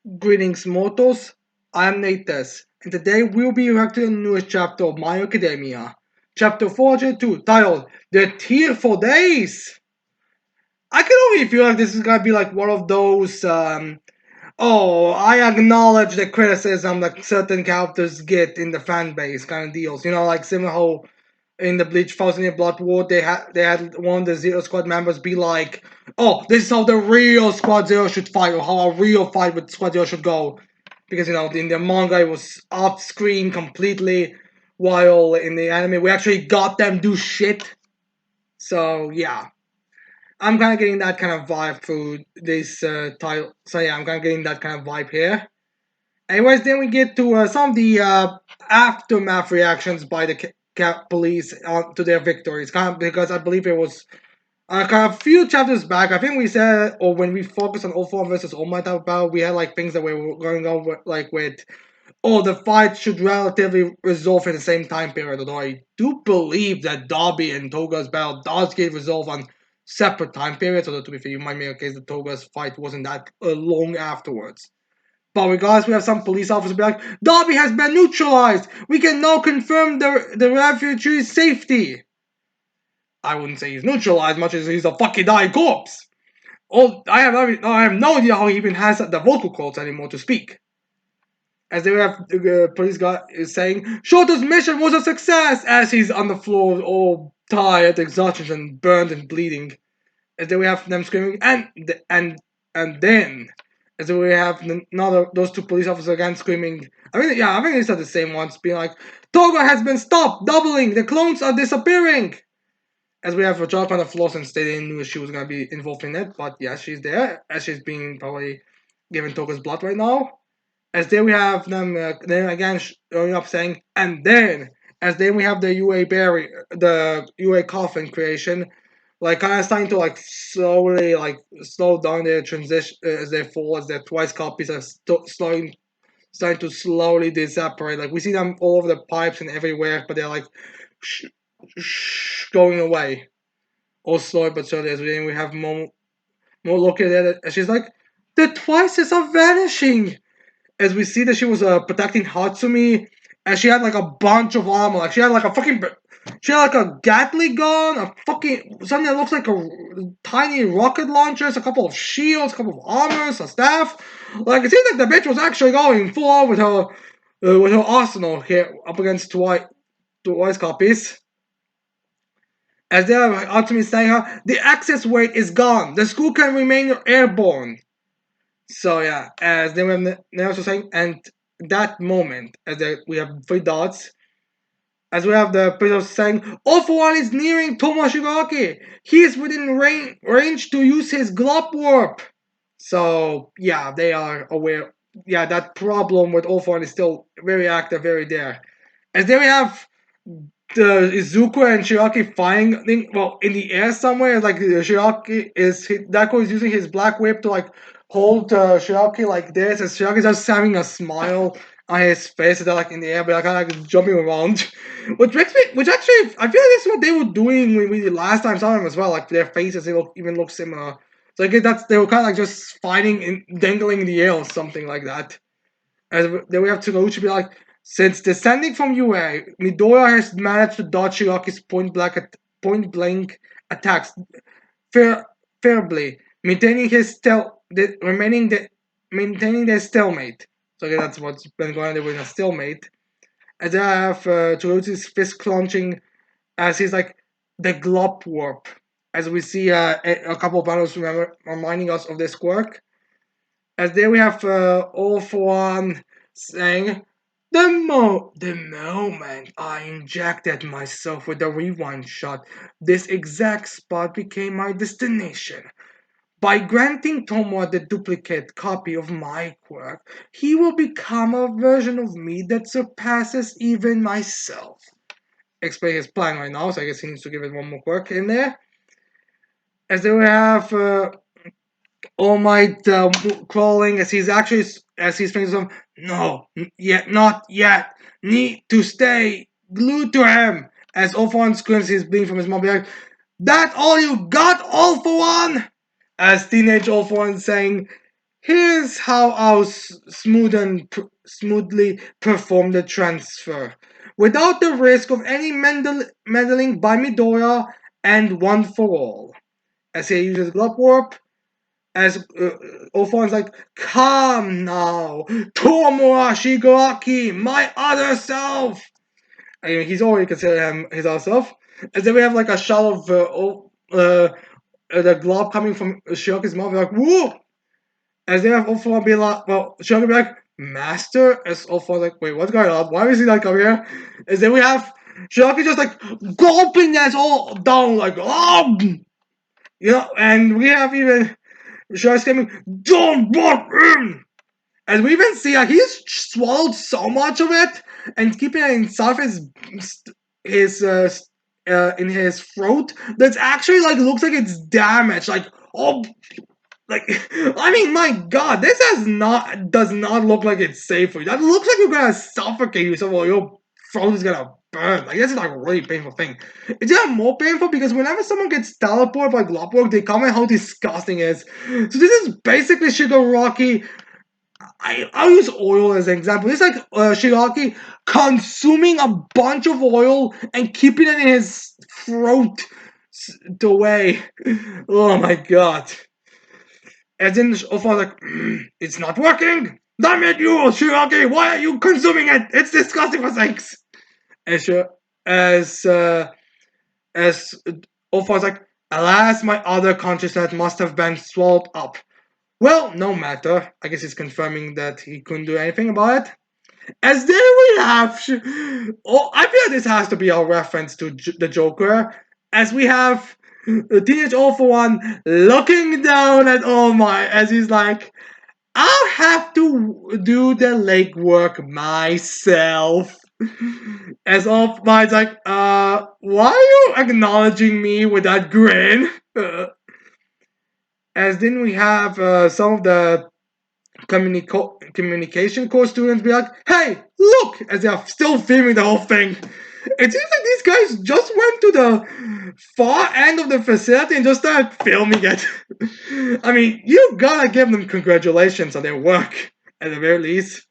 Greetings, mortals. I'm Natas, and today we'll be reacting to the newest chapter of My Academia, Chapter 402, titled The Tearful Days. I can already feel like this is gonna be like one of those, oh, I acknowledge the criticism that certain characters get in the fan base kind of deals. You know, like similar how in the Bleach Thousand Year Blood War, they had one of the Zero Squad members be like, "Oh, this is how the real Squad Zero should fight, or how a real fight with Squad Zero should go," because in the manga it was off screen completely, while in the anime we actually got them do shit. So yeah, I'm kind of getting that kind of vibe through this title. So yeah, I'm kind of getting that kind of vibe here. Anyways, then we get to some of the aftermath reactions by the police to their victories. Kind of because I believe it was kind of a few chapters back. I think we said, or when we focused on All For One versus All Might about, we had like things that were going on with, like with, oh, the fight should relatively resolve in the same time period. Although I do believe that Darby and Toga's battle does get resolved on separate time periods. Although to be fair, you might make a case that Toga's fight wasn't that long afterwards. But regardless, we have some police officers be like, Darby has been neutralized. We can now confirm the refugee's safety. I wouldn't say he's neutralized much as he's a fucking dying corpse. Oh, I have no idea how he even has the vocal cords anymore to speak. As they have the police guy is saying, Shoto's mission was a success as he's on the floor all tired, exhausted, and burned and bleeding. As then we have them screaming, and then as then we have another those two police officers again screaming. I think these are the same ones, being like, Toga has been stopped, doubling, the clones are disappearing. As we have Rajak on the floor since they didn't know she was gonna be involved in it, but yeah, she's there as she's being probably given Toga's blood right now. As then we have them then again showing up saying, and then as then we have the the UA coffin creation, like kind of starting to like slowly like slow down their transition as they fall, as their twice copies are starting to slowly disappear. Like we see them all over the pipes and everywhere, but they're like sh- going away, all slowly but surely. As we have more looking at it, and she's like, the twices are vanishing. As we see that she was protecting Hatsumi, and she had like a bunch of armor. Like she had like a fucking, she had like a Gatling gun, a fucking something that looks like a tiny rocket launchers, a couple of shields, a couple of armors, a staff. Like it seems like the bitch was actually going full on with her arsenal here up against twice copies. As they are ultimately saying her, the access weight is gone. The school can remain airborne. So yeah, as they also saying, and that moment, we have three dots, as we have the prisoner saying, All For One is nearing Tomoshigaki. He is within range to use his glop warp. So yeah, they are aware. Yeah, that problem with All For One is still very active, very there. As then we have the Izuku and Shiraki fighting, well, in the air somewhere. Like Shiraki Dako is using his black whip to like hold Shiraki like this, and Shiraki's just having a smile on his face. They're like in the air, but kind of like jumping around, which actually, I feel like this is what they were doing when we last time saw them as well. Like their faces, even look similar. So I guess they were kind of like just fighting and dangling in the air or something like that. And then we have Tsuruchi be like, since descending from UA, Midoriya has managed to dodge Shiraki's point blank attacks fair, fairly, maintaining their stalemate. So okay, that's what's been going on. They were in a stalemate. And then I have Tsuruchi's fist clenching as he's like the glop warp. As we see a couple of panels reminding us of this quirk. As there we have All For One saying, the moment I injected myself with the rewind shot, this exact spot became my destination. By granting Tomoe the duplicate copy of my quirk, he will become a version of me that surpasses even myself. Explain his plan right now, so I guess he needs to give it one more quirk in there. As there we have All Might crawling as he's thinking to him, no, yet, not yet, need to stay glued to him. As All For One screams, he's bleeding from his mouth, like, that all you got, All For One? As teenage All For One saying, Here's how I'll smoothly perform the transfer, without the risk of any meddling by Midora and one for all. As he uses Glove Warp, as Ophan's like, come now, Tomura Shigaraki, my other self! And he's already considered him his other self. And then we have like a shot of the glove coming from Shiraki's mouth, like, whoa! As they have Ophan be like, well, Shiraki be like, Master? As Ophan's like, wait, what's going on? Why is he like over here? As then we have Shiraki just like gulping that all down, like, oh! You know, and we have even Shiraki screaming, don't want in! And we even see like he's swallowed so much of it and keeping it inside his in his throat that's actually like looks like it's damaged. Like oh, like I mean, my God, this does not look like it's safe for you. That looks like you're gonna suffocate yourself or your throat is gonna burn. Like this is like a really painful thing. It's even more painful because whenever someone gets teleported by Globwork, they comment how disgusting it is. So this is basically Shigaraki. I'll use oil as an example. It's like Shiraki consuming a bunch of oil and keeping it in his throat the way. Oh my God. And then Ofa like, it's not working! Damn it, you, Shiraki! Why are you consuming it? It's disgusting for sakes! As, as, uh, as Ofa's like, alas, my other consciousness must have been swallowed up. Well, no matter. I guess he's confirming that he couldn't do anything about it. As then we have, oh, I feel like this has to be a reference to the Joker. As we have the Teenage All for One looking down at All Might as he's like, I'll have to do the legwork myself. As All Might's like, why are you acknowledging me with that grin? As then we have some of the communication course students be like, hey, look, as they're still filming the whole thing. It seems like these guys just went to the far end of the facility and just started filming it. I mean, you gotta give them congratulations on their work, at the very least.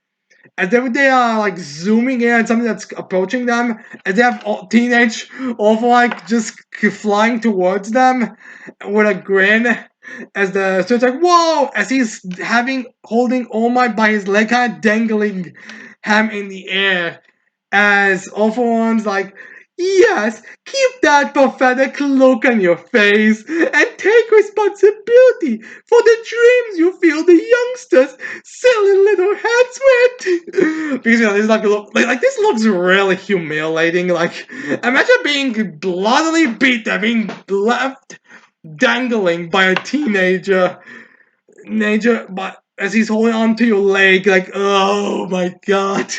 As they are like zooming in on something that's approaching them, as they have teenage awful like just flying towards them with a grin. As the student's like, whoa! As he's holding All Might by his leg, kind of dangling him in the air. As awful one's like, yes, keep that pathetic look on your face and take responsibility for the dreams you feel the youngsters' silly little heads with. Because this is like this looks really humiliating. Like imagine being bloodily beaten, being left dangling by a teenager, but as he's holding onto your leg, like oh my God.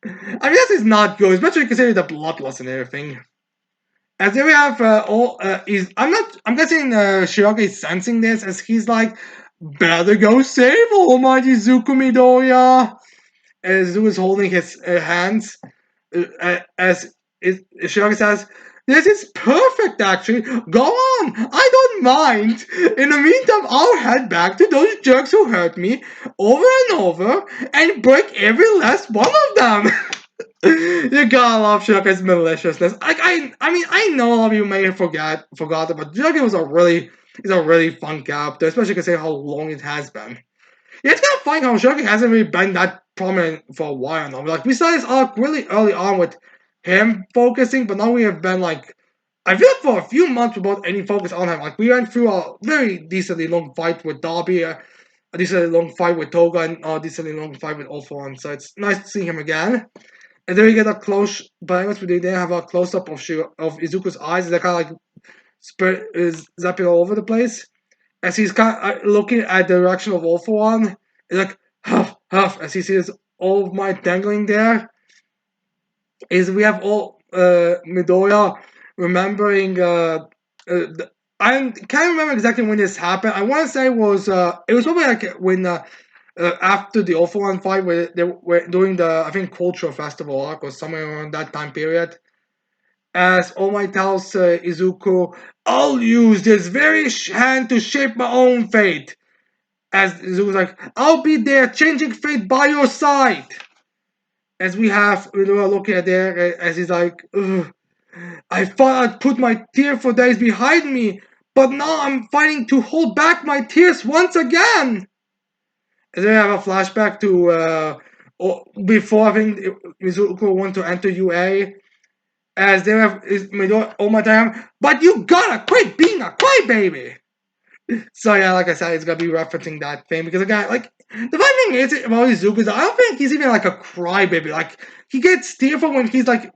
I mean, this is not good, especially considering the blood loss and everything. As then we have I'm guessing Shiraki is sensing this as he's like, better go save Almighty Zukumi Doya. As Zu is holding his hands, as Shiraki says, this is perfect actually. Go on, I don't mind. In the meantime, I'll head back to those jerks who hurt me over and over and break every last one of them. You gotta love Shiraka's maliciousness. I mean, I know a lot of you may have forgotten, but Shiraka is a really fun character, especially considering how long it has been. Yeah, it's kind of funny how Shiraka hasn't really been that prominent for a while now. Like, we saw this arc really early on with him focusing, but now we have been like, I feel like for a few months without any focus on him. Like, we went through a very decently long fight with Darby, a decently long fight with Toga, and a decently long fight with Ultron. So it's nice to see him again. And then we get a close, but honest, we then have a close up of Izuku's eyes. They're kind of like is zapping all over the place as he's kind of looking at the direction of All for One. It's like huff huff as he sees All Might dangling there. Is we have all Midoriya remembering. I can't remember exactly when this happened. I want to say it was probably like when. After the All for One fight, where they were doing the I think cultural festival arc or somewhere around that time period, as All Might tells Izuku, "I'll use this very hand to shape my own fate." as Zuko's like, I'll be there, changing fate by your side. As we have Rhaenyra looking at there, as he's like, ugh, I thought I'd put my tearful days behind me, but now I'm fighting to hold back my tears once again. And then we have a flashback to before I think Mizuko wants to enter UA, as they have is Midori all my time. But you gotta quit being a crybaby. So yeah, like I said, it's gonna be referencing that thing because again, like the funny thing is about Izuku is I don't think he's even like a crybaby. Like he gets tearful when he's like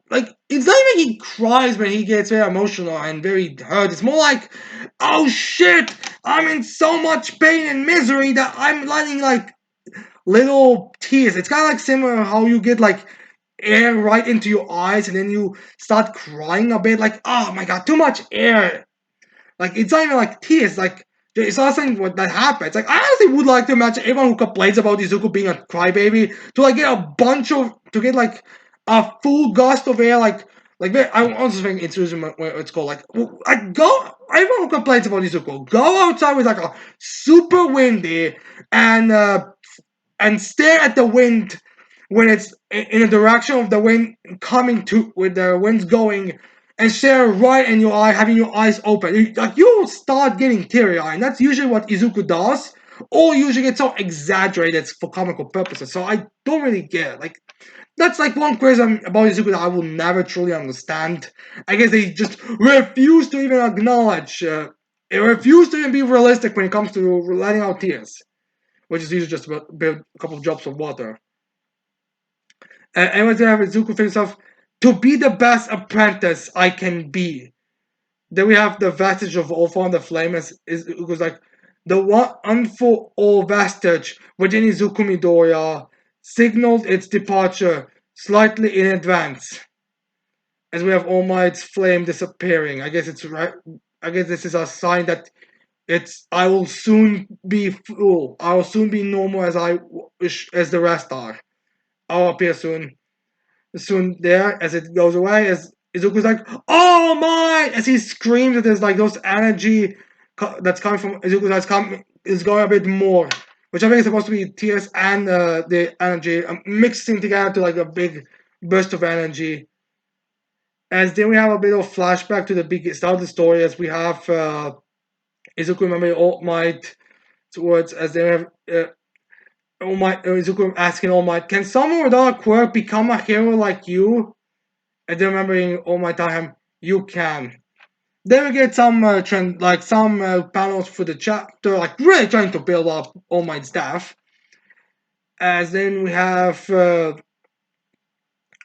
it's not even he cries when he gets very emotional and very hurt. It's more like, oh shit, I'm in so much pain and misery that I'm letting like little tears. It's kind of like similar how you get like air right into your eyes and then you start crying a bit. Like oh my god, too much air. Like it's not even like tears. Like it's not something what that happens. Like I honestly would like to imagine everyone who complains about Izuku being a crybaby to like get a bunch of to get like a full gust of air. Like I also think it's what it's called. Like go. Everyone who complains about Izuku, go outside with like a super windy and stare at the wind when it's in the direction of the wind coming to with the winds going and stare right in your eye, having your eyes open. You'll start getting teary eyed. And that's usually what Izuku does, or usually gets so exaggerated for comical purposes. So I don't really get it. Like that's like one criticism about Izuku that I will never truly understand. I guess they just refuse to even acknowledge. They refuse to even be realistic when it comes to letting out tears, which is usually just about a couple of drops of water. And when they have Izuku thinks of to be the best apprentice I can be. Then we have the vestige of All on the Flame is it was like the one unfor all vestige within Izuku Midoriya signaled its departure slightly in advance. As we have All Might's flame disappearing. I guess it's right. I guess this is a sign that I will soon be full. I will soon be normal as the rest are. I'll appear soon there as it goes away. As Izuku's like, "Oh my!" as he screams that there's like those energy that's coming from Izuku that's coming is going a bit more, which I think is supposed to be tears and the energy mixing together to like a big burst of energy. As then we have a bit of flashback to the big start of the story as we have Izuku remembering All Might towards as they have All Might Izuku asking All Might, can someone without a quirk become a hero like you? And then remembering All Might tell him, you can. Then we get some some panels for the chapter, like really trying to build up All Might's staff. As then we have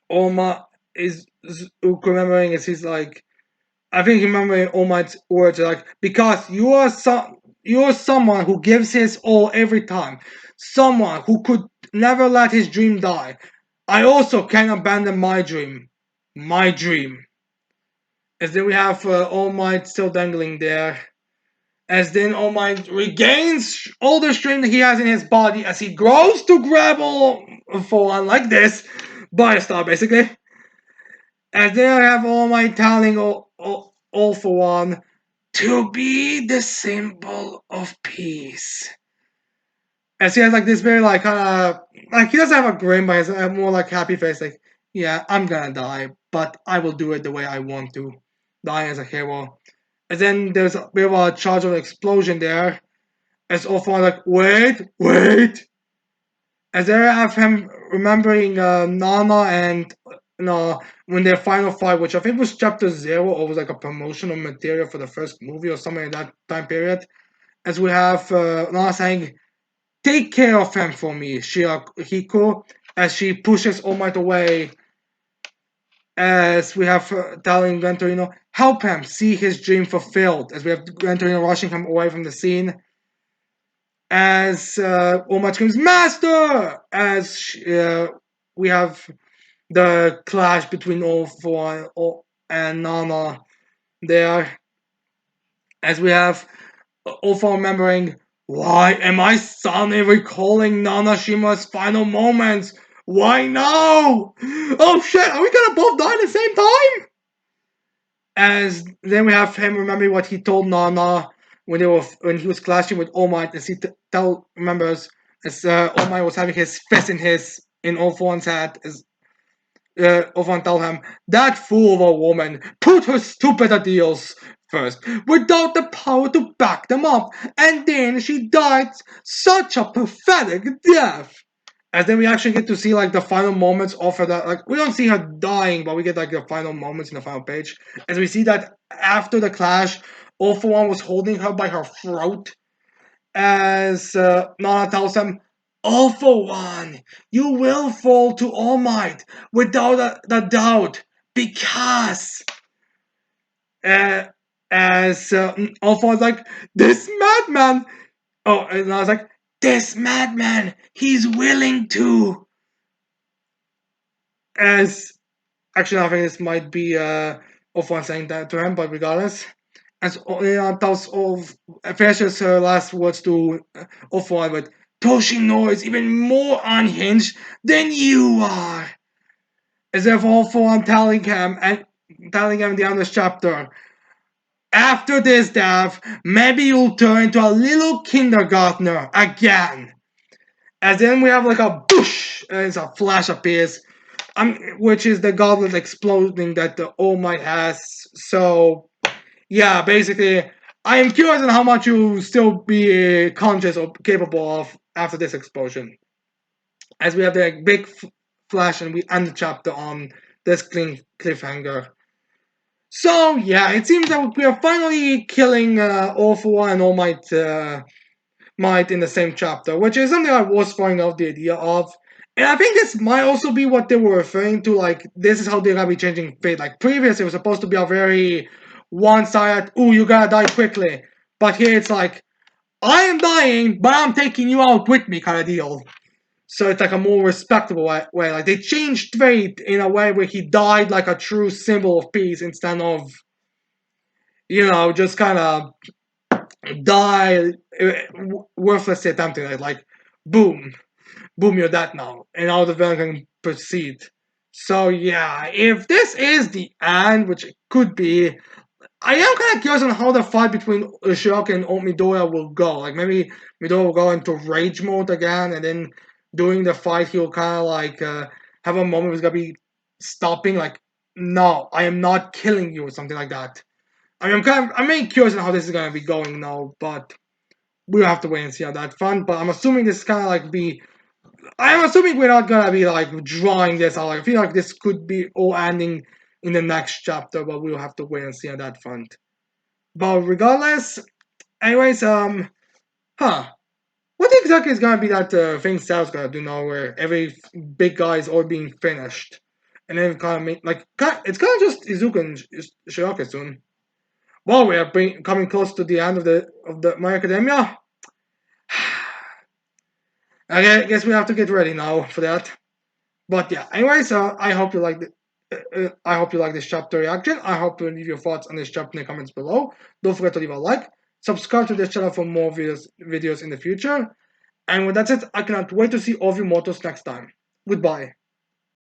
All Might is remembering as he's like I think remembering All Might's words like because you're someone who gives his all every time. Someone who could never let his dream die. I also can't abandon my dream. My dream. As then we have All Might still dangling there. As then All Might regains all the strength he has in his body as he grows to grab all for one like this. By a star basically. As then I have All Might telling all for one to be the symbol of peace. As he has like this very like kind of like he doesn't have a grin, but he has a more like happy face. Like, yeah, I'm gonna die, but I will do it the way I want to, dying as a hero. And then there's a bit of a charge of an explosion there. As often like, wait. As there I have him remembering Nana and when their final fight, which I think was chapter 0 or was like a promotional material for the first movie or something in that time period. As we have Nana saying, take care of him for me, Hiko, as she pushes All Might away. As we have telling Gran Torino, help him see his dream fulfilled. As we have Gran Torino rushing him away from the scene. As All Might screams, Master! As we have the clash between All For and Nana there. As we have All For remembering, why am I suddenly recalling Nanashima's final moments? Why no? Oh shit, are we gonna both die at the same time? As then we have him remembering what he told Nana when he was clashing with All Might, as he remembers, as All Might was having his fist in All For One's head, as Ovan tell him, that fool of a woman put her stupid ideals first without the power to back them up, and then she died such a pathetic death. And then we actually get to see like the final moments of her. That like we don't see her dying, but we get like the final moments in the final page. As we see that after the clash, All For One was holding her by her throat. As Nana tells him, All For One, you will fall to All Might without a doubt, because uh, as All For One's like, this madman. Oh, and I was like, this madman, he's willing to. As actually, I think this might be Ofwan saying that to him, but regardless, as tells of finishes her last words to Ofwan with Toshino is even more unhinged than you are, as if Ofwan telling him in the end of this chapter. After this death, maybe you'll turn into a little kindergartner again. As then we have like a boosh, and it's a flash appears, which is the goblet exploding that the All Might has. So, yeah, basically, I am curious on how much you still be conscious or capable of after this explosion. As we have the big flash and we end the chapter on this clean cliffhanger. So, yeah, it seems that we are finally killing All For One and All Might in the same chapter, which is something I was throwing out the idea of. And I think this might also be what they were referring to, like, this is how they're gonna be changing fate. Like, previously, it was supposed to be a very one sided, ooh, you gotta die quickly. But here it's like, I am dying, but I'm taking you out with me kind of deal. So it's like a more respectable way. Like, they changed fate in a way where he died like a true symbol of peace instead of, just kind of die worthlessly attempting it. Like, boom, boom, you're dead now, and now the villain can proceed. So yeah, if this is the end, which it could be, I am kind of curious on how the fight between Shirok and Midoriya will go. Like maybe Midoriya will go into rage mode again, and then during the fight he'll kind of like have a moment where he's gonna be stopping, like, no, I am not killing you, or something like that. I mean, I'm really curious on how this is gonna be going now, but we'll have to wait and see how that fun. But I'm assuming this kind of like be. I'm assuming we're not gonna be like drawing this out. Like, I feel like this could be all ending in the next chapter, but we'll have to wait and see on that front. But regardless, anyways, what exactly is gonna be that thing Sal's gonna do now, where every big guy is all being finished, and then kind of it's kind of just Izuku and Shiraka soon. Well, we are coming close to the end of the My Academia. I guess we have to get ready now for that. But yeah, anyways, I hope you like I hope you like this chapter reaction. I hope you leave your thoughts on this chapter in the comments below. Don't forget to leave a like, subscribe to this channel for more videos in the future. And with that said, I cannot wait to see all of you mortals next time. Goodbye.